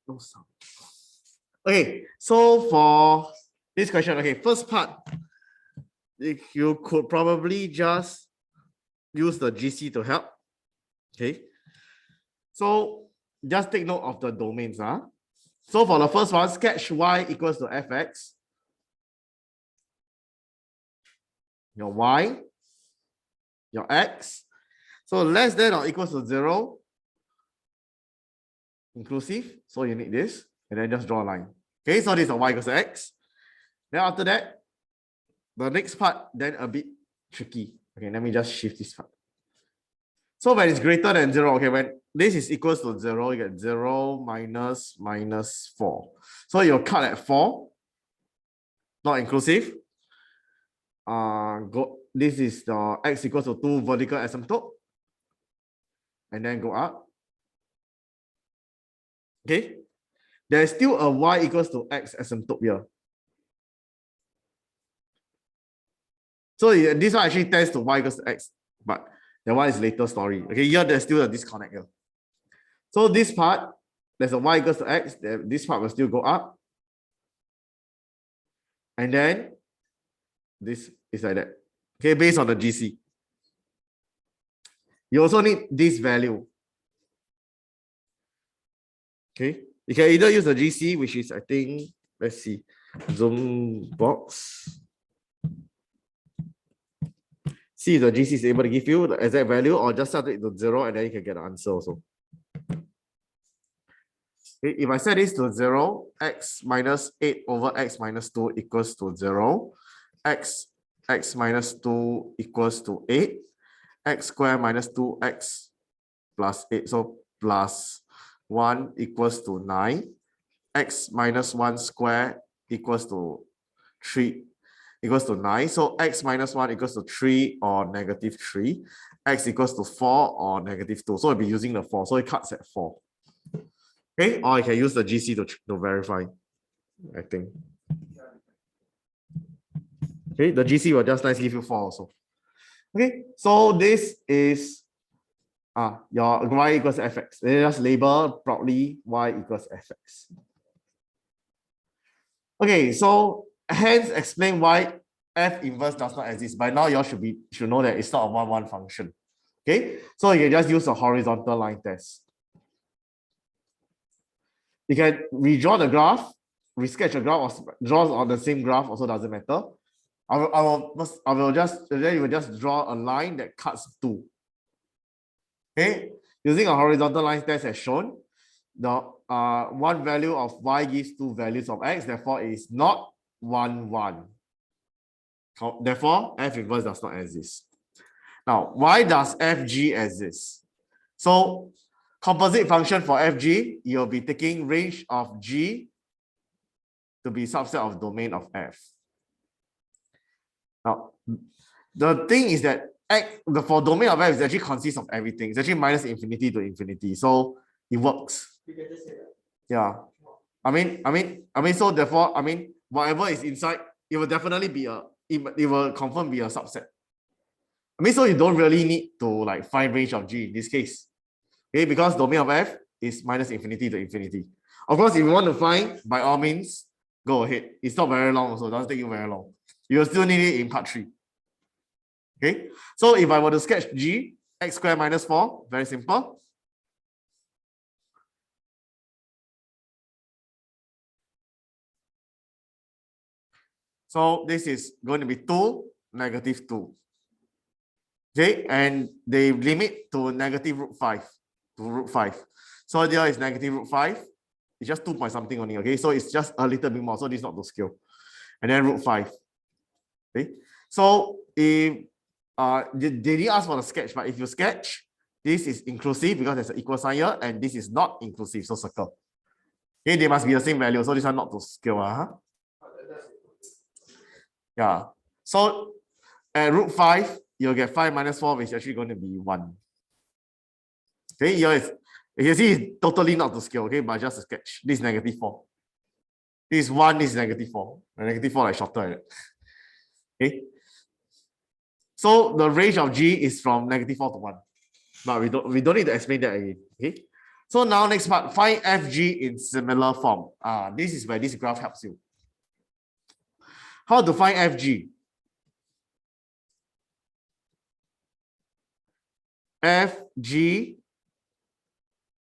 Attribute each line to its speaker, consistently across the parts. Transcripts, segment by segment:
Speaker 1: No sound. Okay, so for this question, okay, first part, you could probably just use the GC to help. Okay, so just take note of the domains. So for the first one, sketch y equals to fx. Your y, your x. So less than or equals to 0, inclusive. So you need this, and then just draw a line. Okay, so this is y equals to x. Then after that, the next part, then a bit tricky. Okay, let me just shift this part. So when it's greater than 0, okay, when this is equals to 0, you get 0 minus 4. So you'll cut at 4, not inclusive. This is the x equals to 2 vertical asymptote. And then go up. Okay. There's still a y equals to x asymptote here. So this one actually tends to y equals to x, but that one is later story. Okay, here there's still a disconnect here. So this part, there's a y equals to x, this part will still go up. And then this is like that. Okay, based on the GC. You also need this value. Okay, you can either use the GC, which is, I think, let's see, zoom box. See if the GC is able to give you the exact value, or just set it to 0 and then you can get the answer also. Okay, if I set this to 0, x minus 8 over x minus 2 equals to 0. X minus 2 equals to 8. X squared minus 2x plus 8. So plus 1 equals to 9. X minus 1 squared equals to 3 equals to 9. So x minus 1 equals to 3 or negative 3. X equals to 4 or negative 2. So I'll be using the 4. So it cuts at 4. Okay, or I can use the GC to verify, I think. Okay, the GC will just nicely give you 4 also. Okay, so this is your y equals fx. Then just label proudly y equals fx. Okay, so hence explain why f inverse does not exist. By now, you all should know that it's not a 1-1 function. Okay, so you can just use a horizontal line test. You can redraw the graph, resketch a graph, or draw on the same graph, also doesn't matter. I will just draw a line that cuts 2. Okay, using a horizontal line test as shown, the one value of y gives 2 values of x, therefore it is not 1-1. Therefore, f inverse does not exist. Now, why does fg exist? So, composite function for fg, you'll be taking range of g to be subset of domain of f. Now, the thing is that for domain of f is actually consists of everything. It's actually minus infinity to infinity, so it works. Yeah, I mean, so therefore, whatever is inside, it will definitely be it will confirm be a subset. So you don't really need to like find range of g in this case. Okay, because domain of f is minus infinity to infinity. Of course, if you want to find, by all means, go ahead. It's not very long, so it doesn't take you very long. You will still need it in part 3. Okay, so if I were to sketch g, x squared minus 4, very simple. So this is going to be 2, negative 2. Okay, and they limit to negative root 5 to root 5. So there is negative root 5. It's just 2 point something only. Okay, so it's just a little bit more. So this is not to scale. And then root 5. Okay, so if they didn't ask for the sketch, but if you sketch, this is inclusive because there's an equal sign here, and this is not inclusive, so circle. Okay, they must be the same value. So this one not to scale. Yeah. So at root 5, you'll get 5 minus 4, which is actually going to be 1. Okay, here is, you can see it's totally not to scale, okay, but just a sketch. This is negative 4. This is 1, this is negative 4. And negative 4 like shorter. Okay. So the range of g is from negative 4 to 1. But we don't need to explain that again. Okay. So now next part, find FG in similar form. This is where this graph helps you. How to find FG? FG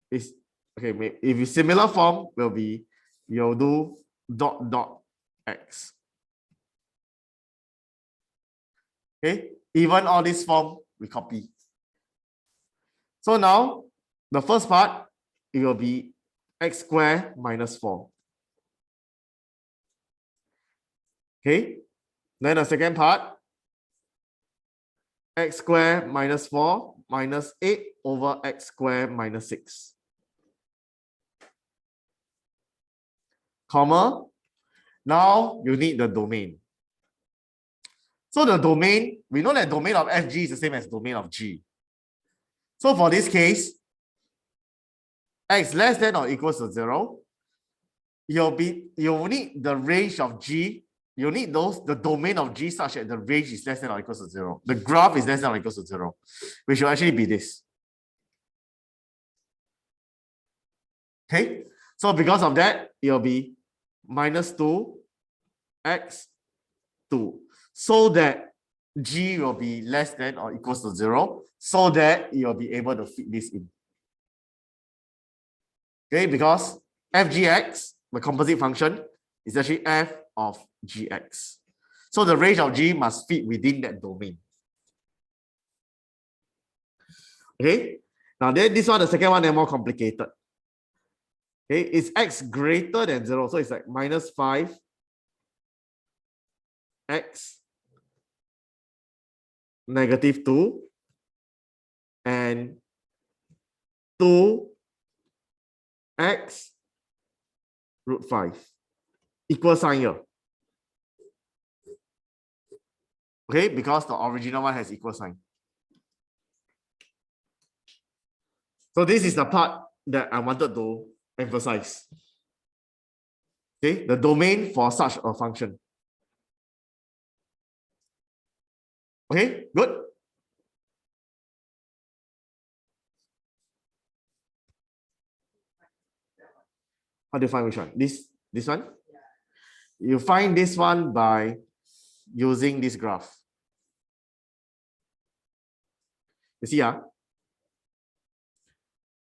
Speaker 1: is, okay, if it's similar form, will be, you'll do dot dot x. Okay, even all this form, we copy. So now, the first part, it will be x squared minus 4. Okay, then the second part, x squared minus 4 minus 8 over x squared minus 6. Comma. Now you need the domain. So the domain, we know that domain of FG is the same as domain of G. So for this case, x less than or equals to 0, you'll need the range of G. You need the domain of G such that the range is less than or equals to 0. The graph is less than or equals to 0, which will actually be this. Okay, so because of that, it'll be minus 2 x 2, so that G will be less than or equals to 0, so that you'll be able to fit this in. Okay, because fgx, the composite function, is actually f of gx. So the range of G must fit within that domain. Okay, now then this one, the second one, they're more complicated. Okay, it's x greater than 0, so it's like minus 5 x negative 2 and 2 x root 5 equal sign here. Okay, because the original one has equal sign. So this is the part that I wanted to emphasize. Okay, the domain for such a function. Okay, good. How do you find which one? This one? You find this one by using this graph. You see,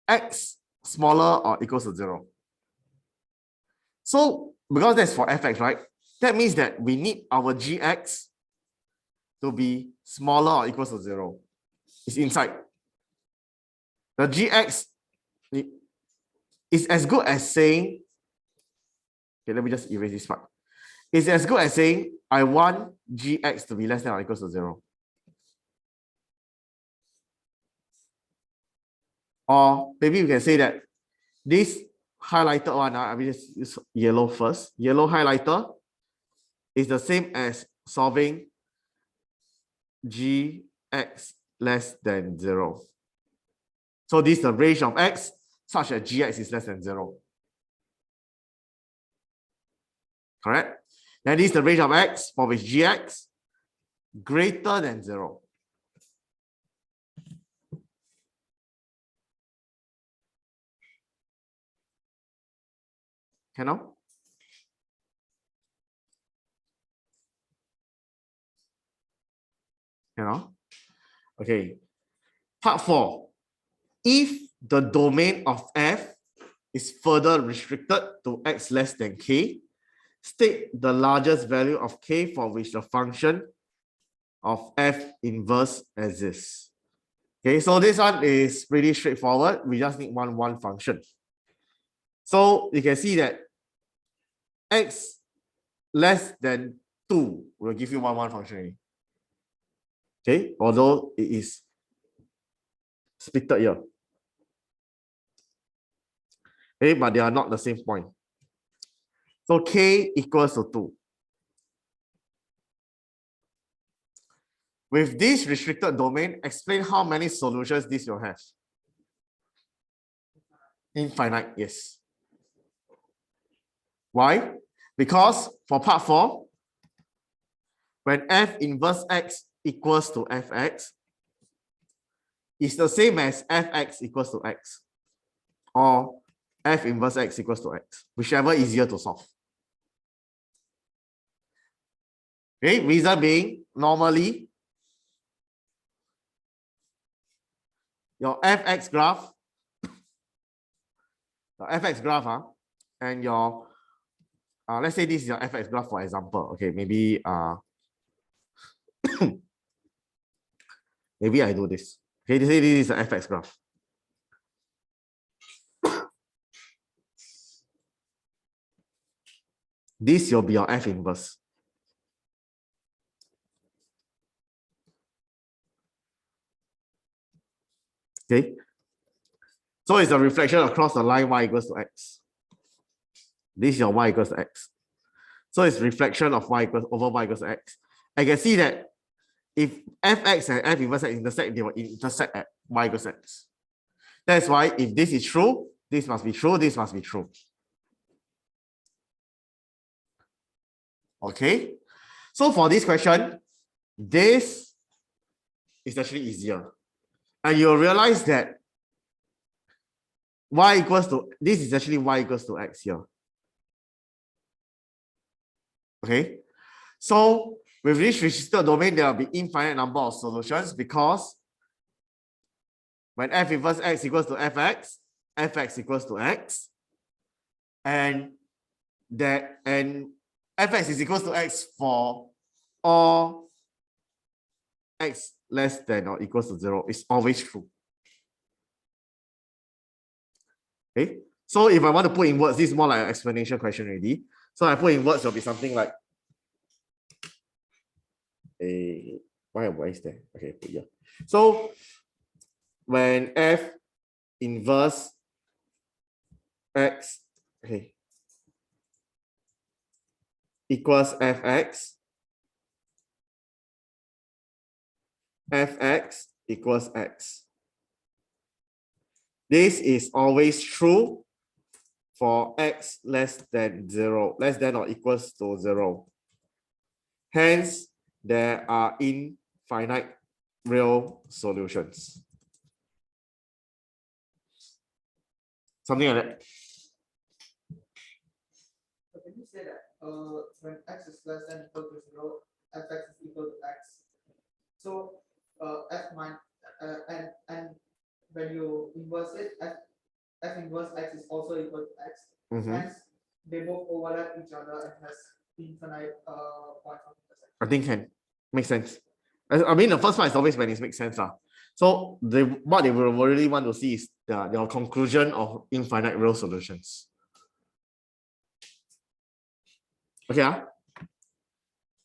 Speaker 1: x smaller or equals to 0. So because that's for fx, right? That means that we need our gx to be smaller or equals to 0. It's inside. The gx is as good as saying, okay, let me just erase this part. It's as good as saying, I want gx to be less than or equals to 0. Or maybe we can say that this highlighted one, I mean, just yellow first. Yellow highlighter is the same as solving gx less than 0. So this is the range of x such that gx is less than 0. Correct? Then this is the range of x for which gx greater than 0. Cannot? Cannot? Okay. Part 4. If the domain of f is further restricted to x less than k, state the largest value of k for which the function of f inverse exists. Okay, so this one is pretty straightforward. We just need one function. So you can see that x less than 2 will give you one function. Okay, although it is splitted here. Okay, but they are not the same point. So k equals to 2. With this restricted domain, explain how many solutions this will have. Infinite, yes. Why? Because for part 4, when f inverse x equals to fx, it's the same as fx equals to x. or f inverse x equals to x, whichever easier to solve. Okay, reason being, normally your fx graph, and your let's say this is your fx graph, for example. Okay, maybe maybe I do this. Okay, this is the fx graph. This will be your f inverse. Okay, so it's a reflection across the line y equals to x. This is your y equals to x. So it's reflection of y equals over y equals to x. I can see that if fx and f inverse x intersect, they will intersect at y equals x. That's why if this is true, this must be true, this must be true. Okay, so for this question, this is actually easier. And you'll realize that y equals to, this is actually y equals to x here. Okay, so with this restricted domain, there will be infinite number of solutions because when f inverse x equals to fx, fx equals to x, and fx is equals to x for all x less than or equals to 0. It's always true. Okay, so if I want to put in words, this is more like an explanation question already. So I put in words, will be something like a why is there? Okay, put here. So when f inverse x, okay, equals fx, fx equals x. This is always true for x less than 0, less than or equals to 0. Hence, there are infinite real solutions. Something like that.
Speaker 2: So can you say that when x is less than equal to 0, fx is equal to x? So f minus and when you inverse it, f inverse x is also equal to x. Hence, they both overlap each other and has infinite points of intersection.
Speaker 1: I think can make sense. I mean, the first one is always when it makes sense. So what they will really want to see is their conclusion of infinite real solutions. Okay.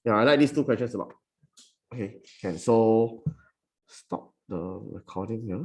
Speaker 1: Yeah, I like these two questions a lot. Okay, can. So stop the recording here.